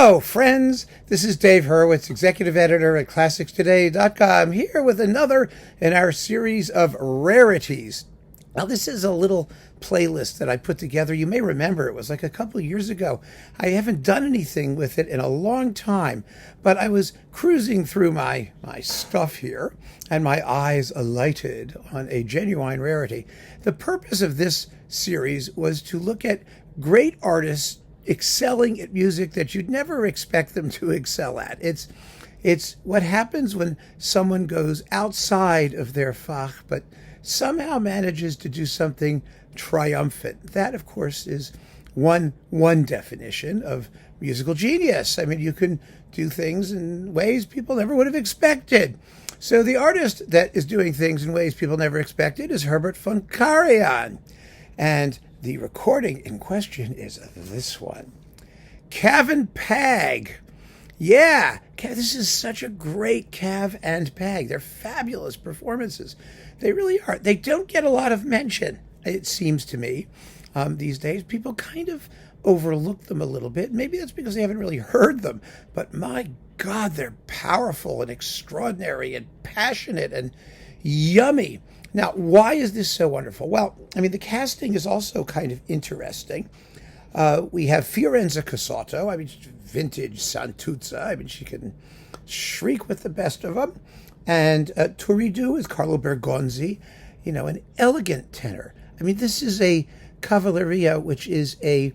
Hello, friends. This is Dave Hurwitz, executive editor at ClassicsToday.com, here with another in our series of Rarities. Now, this is a little playlist that I put together. You may remember it was like a couple of years ago. I haven't done anything with it in a long time, but I was cruising through my stuff here, and my eyes alighted on a genuine rarity. The purpose of this series was to look at great artists excelling at music that you'd never expect them to excel at. It's what happens when someone goes outside of their fach, but somehow manages to do something triumphant. That, of course, is one definition of musical genius. I mean, you can do things in ways people never would have expected. So the artist that is doing things in ways people never expected is Herbert von Karajan. And the recording in question is this one. Cav and Pag. Yeah, this is such a great Cav and Pag. They're fabulous performances. They really are. They don't get a lot of mention, it seems to me. These days, people kind of overlook them a little bit. Maybe that's because they haven't really heard them. But my God, they're powerful and extraordinary and passionate and yummy. Now, why is this so wonderful? Well, I mean, the casting is also kind of interesting. We have Fiorenza Cossutto, I mean, vintage Santuzza. I mean, she can shriek with the best of them. And Turiddu is Carlo Bergonzi, you know, an elegant tenor. I mean, this is a Cavalleria, which is a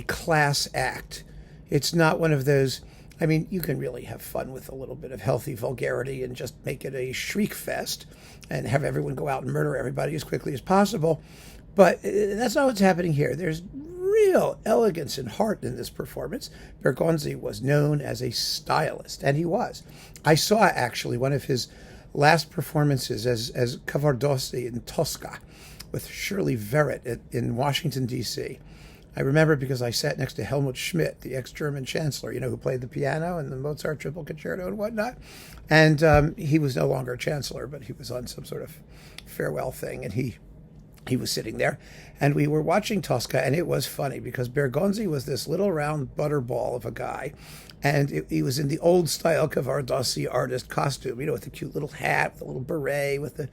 class act. It's not one of those, I mean, you can really have fun with a little bit of healthy vulgarity and just make it a shriek fest and have everyone go out and murder everybody as quickly as possible. But that's not what's happening here. There's real elegance and heart in this performance. Bergonzi was known as a stylist, and he was. I saw actually one of his last performances as Cavaradossi in Tosca with Shirley Verrett in Washington, D.C. I remember because I sat next to Helmut Schmidt, the ex-German chancellor, you know, who played the piano and the Mozart Triple Concerto and whatnot. And he was no longer chancellor, but he was on some sort of farewell thing, and he was sitting there. And we were watching Tosca, and it was funny because Bergonzi was this little round butterball of a guy, and he was in the old-style Cavaradossi artist costume, you know, with the cute little hat, with the little beret, with the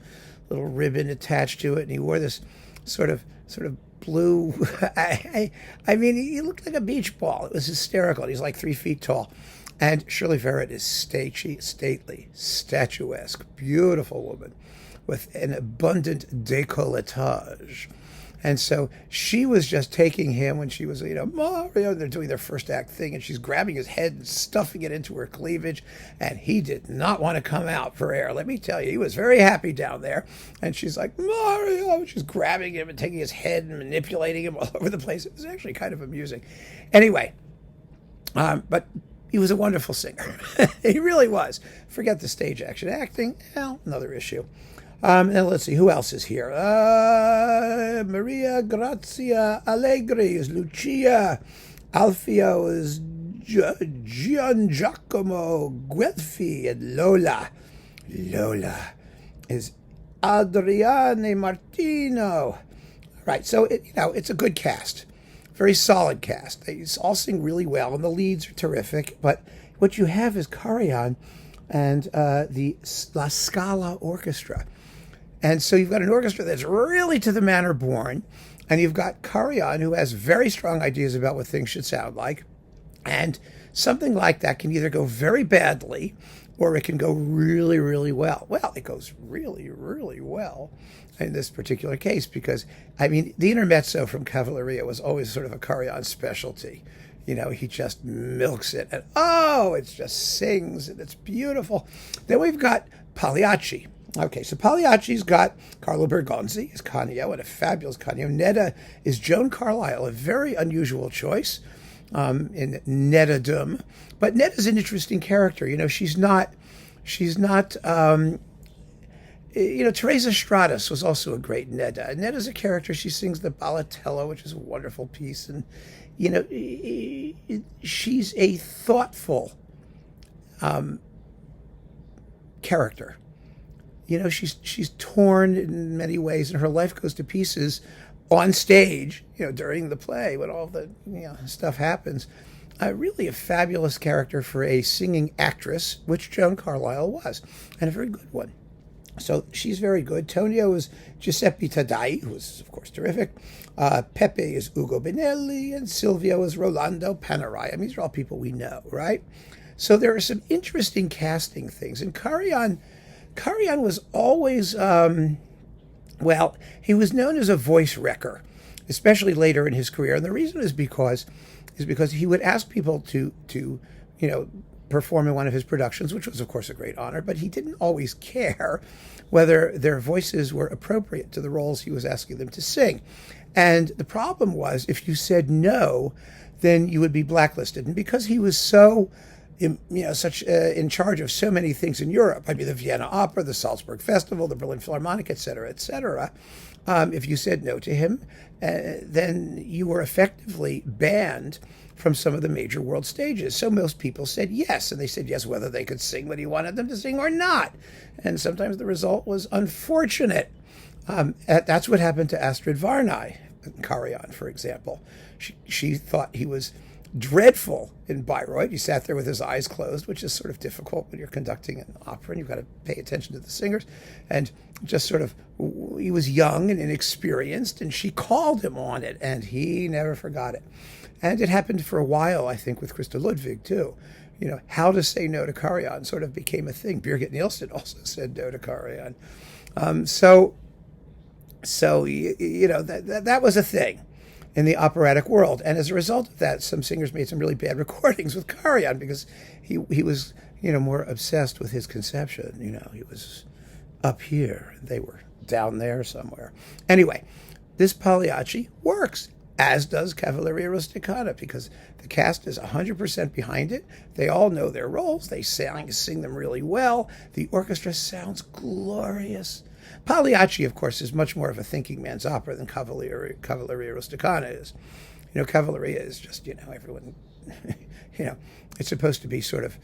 little ribbon attached to it, and he wore this sort of blue. I mean, he looked like a beach ball. It was hysterical. He's like 3 feet tall. And Shirley Verrett is stately, statuesque, beautiful woman with an abundant décolletage. And so she was just taking him when she was, you know, Mario, they're doing their first act thing, and she's grabbing his head and stuffing it into her cleavage, and he did not want to come out for air. Let me tell you, he was very happy down there. And she's like, Mario, she's grabbing him and taking his head and manipulating him all over the place. It was actually kind of amusing. Anyway, but he was a wonderful singer. He really was. Forget the stage action. Acting, well, another issue. Now let's see, who else is here? Maria Grazia Allegri is Lucia. Alfio is Gian Giacomo Guelfi, and Lola is Adriane Martino. Right, so it's a good cast, very solid cast. They all sing really well, and the leads are terrific. But what you have is Karajan and the La Scala Orchestra. And so you've got an orchestra that's really to the manner born, and you've got Karajan, who has very strong ideas about what things should sound like. And something like that can either go very badly or it can go really, really well. Well, it goes really, really well in this particular case because, I mean, the intermezzo from Cavalleria was always sort of a Karajan specialty. You know, he just milks it, and it just sings, and it's beautiful. Then we've got Pagliacci. Okay, so Pagliacci's got Carlo Bergonzi as Canio, and a fabulous Canio. Netta is Joan Carlyle, a very unusual choice in Nettadom. But Netta's an interesting character. You know, she's not. Teresa Stratas was also a great Netta. Netta's a character. She sings the Ballatello, which is a wonderful piece, and she's a thoughtful character. You know, she's torn in many ways, and her life goes to pieces on stage, during the play when all the stuff happens. really a fabulous character for a singing actress, which Joan Carlyle was, and a very good one. So she's very good. Tonio is Giuseppe Taddei, who is, of course, terrific. Pepe is Ugo Benelli, and Silvio is Rolando Panerai. I mean, these are all people we know, right? So there are some interesting casting things. And Karajan was always, he was known as a voice wrecker, especially later in his career. And the reason is because he would ask people to perform in one of his productions, which was, of course, a great honor, but he didn't always care whether their voices were appropriate to the roles he was asking them to sing. And the problem was, if you said no, then you would be blacklisted. And because he was so, in charge of so many things in Europe, I mean, the Vienna Opera, the Salzburg Festival, the Berlin Philharmonic, et cetera, if you said no to him, then you were effectively banned from some of the major world stages. So most people said yes, and they said yes whether they could sing what he wanted them to sing or not. And sometimes the result was unfortunate. That's what happened to Astrid Varnay, Karajan, for example. She thought he was dreadful in Bayreuth. He sat there with his eyes closed, which is sort of difficult when you're conducting an opera and you've got to pay attention to the singers. And just sort of, he was young and inexperienced, and she called him on it, and he never forgot it. And it happened for a while, I think, with Christa Ludwig, too. How to say no to Karajan sort of became a thing. Birgit Nilsson also said no to Karajan. That was a thing in the operatic world. And as a result of that, some singers made some really bad recordings with Karajan because he was, more obsessed with his conception. He was up here, and they were down there somewhere. Anyway, this Pagliacci works, as does Cavalleria Rusticana, because the cast is 100% behind it. They all know their roles. They sing them really well. The orchestra sounds glorious. Pagliacci, of course, is much more of a thinking man's opera than Cavalleria Rusticana is. Cavalleria is just, everyone, it's supposed to be sort of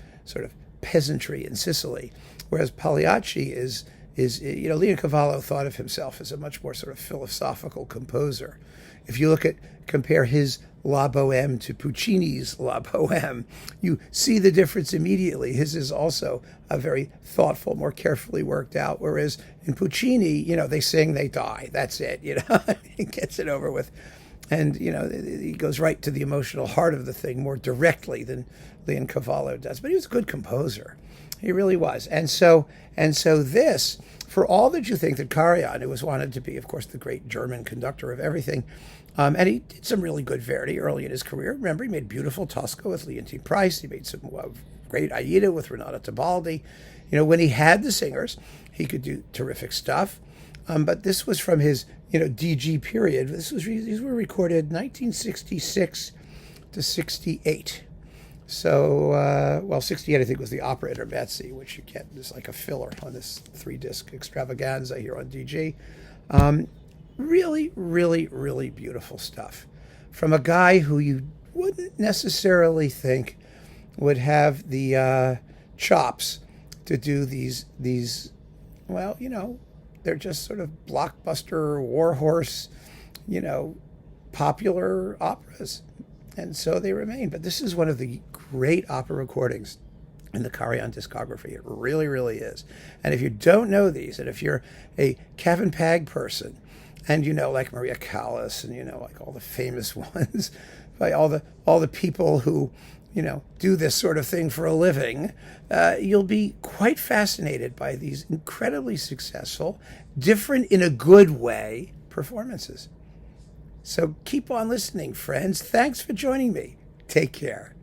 peasantry in Sicily, whereas Pagliacci is Leoncvallo thought of himself as a much more sort of philosophical composer. If you compare his La Bohème to Puccini's La Bohème, you see the difference immediately. His is also a very thoughtful, more carefully worked out, whereas in Puccini, they sing, they die. That's it, He gets it over with. And, he goes right to the emotional heart of the thing more directly than Leoncvallo does. But he was a good composer. He really was. And so this, for all that you think that Karajan, who was wanted to be, of course, the great German conductor of everything, and he did some really good Verdi early in his career. Remember, he made beautiful Tosca with Leontine Price. He made some great Aida with Renata Tebaldi. When he had the singers, he could do terrific stuff. But this was from his, DG period. These were recorded 1966 to 68. So, 68, I think, was the opera intermezzi, which you get as like a filler on this 3-disc extravaganza here on DG. Really, really, really beautiful stuff from a guy who you wouldn't necessarily think would have the chops to do these. They're just sort of blockbuster, warhorse, popular operas. And so they remain. But this is one of the great opera recordings in the Karajan discography. It really, really is. And if you don't know these, and if you're a Kevin Pag person, and like Maria Callas, and like all the famous ones, by all the people who do this sort of thing for a living, you'll be quite fascinated by these incredibly successful, different in a good way, performances. So keep on listening, friends. Thanks for joining me. Take care.